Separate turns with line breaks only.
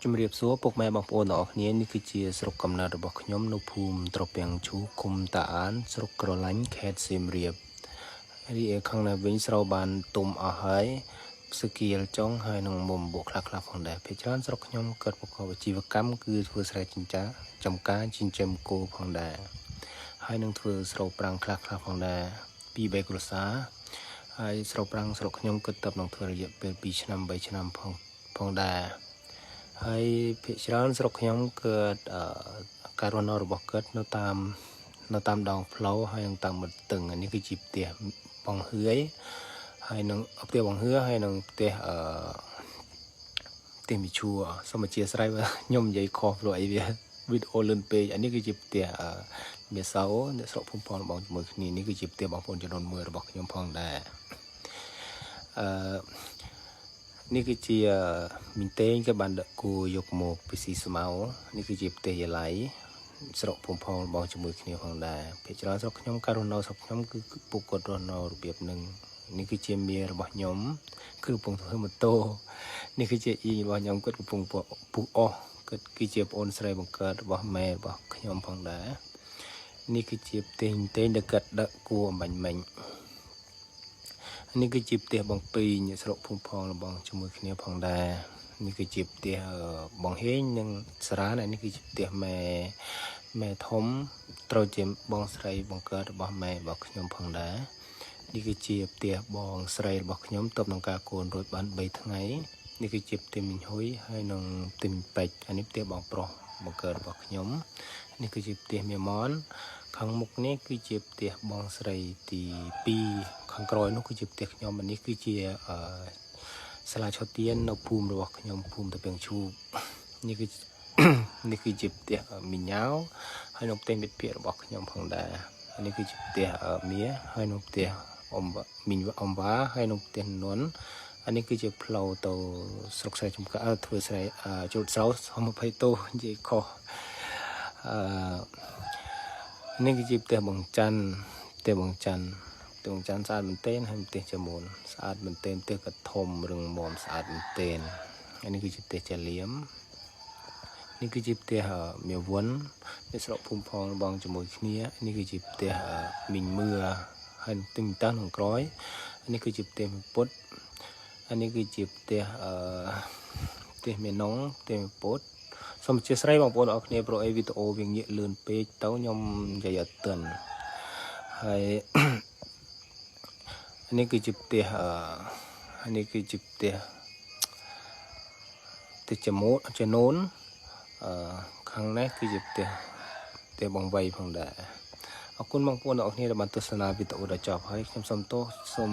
ជំរាបសួរពុកម៉ែបងប្អូនទាំងអស់គ្នានេះគឺជាស្រុកកំណើតរបស់ខ្ញុំនៅភូមិត្រពាំងឈូឃុំតាអានស្រុកក្រឡាញ់ខេត្តសៀមរាបរីឯខាងណាវិញស្រូវបានទុំអស់ហើយស្គៀលចុងហើយនឹងមុំបូកខ្លះផងដែរភាគច្រើនស្រុកខ្ញុំកើតប្រកបអាជីវកម្មគឺធ្វើស្រែចំការចិញ្ចឹមគោផងដែរហើយនឹងធ្វើស្រូវប្រាំងខ្លះផងដែរ2-3គ្រួសារហើយស្រូវប្រាំងស្រុកខ្ញុំគិតទៅនឹងធ្វើរយៈពេល2ឆ្នាំ3ឆ្នាំផងដែរហើយភាគច្រើនស្រុកខ្ញុំកើតការរស់នៅរបស់គាត់នៅតាមដងផ្លូវហើយនឹងតាមមាត់ទឹកនេះគឺជាផ្ទះបងហឿយហើយនឹងផ្ទះបងហឿហើយនឹងផ្ទះមីឈួរសូមអធិស្ឋានបើខ្ញុំនិយាយខុសព្រោះអីវាវីដេអូលឿនពេកនេះគឺជាផ្ទះមេសៅអ្នកស្រុកភូមិផងបងជាមួយគ្នានេះគឺជាផ្ទះបងប្អូនចំនួន1របស់ខ្ញុំផងដែរនេះគឺជាមីងតេងក៏បានដឹកគួរយកមកពីស៊ីស្មៅនេះគឺជាផ្ទះយាល័យស្រុកភូមិផងបងជាមួយគ្នាផងដែរភាគច្រើនស្រុកខ្ញុំការរស់នៅស្រុកខ្ញុំគឺពួកគាត់រស់នៅរបៀបនឹងនេះគឺជាមារបស់ខ្ញុំគឺកំពុងធ្វើម៉ូតូនេះគឺជាអ៊ីរបស់ខ្ញុំគាត់កំពុងពុះអស់គាត់គឺជាប្អូនស្រីបង្កើតរបស់ម៉ែរបស់ខ្ញុំផងដែរនេះគឺជាផ្ទះតេងដែលគាត់ដឹកគួរអំបញ្ញមិញនេះគឺជាផ្ទះបងពីងស្រុកភូមិផងបងជាមួយគ្នាផងដែរនេះគឺជាផ្ទះបងហេងនិងសារានេះគឺជាផ្ទះម៉ែធំត្រូវជាបងស្រីបង្កើតរបស់ម៉ែរបស់ខ្ញុំផងដែរនេះគឺជាផ្ទះបងស្រីរបស់ខ្ញុំតបនឹងការកូនរួចបាន3ថ្ងៃនេះគឺជាផ្ទះមីងហ៊ុយហើយនិងផ្ទះមីងពេជ្រនេះផ្ទះបងប្រុសបង្កើតរបស់ខ្ញុំនេះគឺជាផ្ទះមីមនខាងមុខនេះគឺជាផ្ទះបងស្រីទី2ខាងក្រោយនោះគឺជាផ្ទះខ្ញុំនេះគឺជាសាលាឆោទៀននៅភូមិរបស់ខ្ញុំភូមិត្រពាំងឈូកនេះគឺជាផ្ទះមីញ៉ៅហើយនៅផ្ទះមិត្តភ័ក្តិរបស់ខ្ញុំផងដែរនេះគឺជាផ្ទះមៀហើយនៅផ្ទះមីងអំវ៉ាហើយនៅផ្ទះនន់នេះគឺជាផ្លូវទៅស្រុកស្រែចំការធ្វើស្រែជ្រូតស្រោសុំ20ទោសនិយាយខុសនេះគឺជាផ្ទះបងច័ន្ទស្អាតមែនទែនហើយផ្ទះចមូនស្អាតមែនទែនផ្ទះកធំរឹងមាំស្អាតមែនទែនហើយនេះគឺជាផ្ទះចាលៀមនេះគឺជាផ្ទះមាវុននៅស្រុកភូមិផងបងជាមួយគ្នានេះគឺជាផ្ទះមីងមឿហើយទិញតាំងក្នុងក្រោយនេះគឺជាផ្ទះមីពុតហើយនេះគឺជាផ្ទះមេនងផ្ទះមីពុតសូមអធិស្ឋានបងប្អូនអរគ្នាព្រោះអីវីដេអូវាងាកលឿនពេកទៅខ្ញុំនិយាយអត់ទាន់ហើយនេះគឺជាផ្ទះចំនួនខាងនេះគឺជាផ្ទះបងវៃផងដែរអរគុណបងប្អូនអរគ្នាដែលបានទស្សនាវីដេអូដល់ចប់ហើយខ្ញុំសូម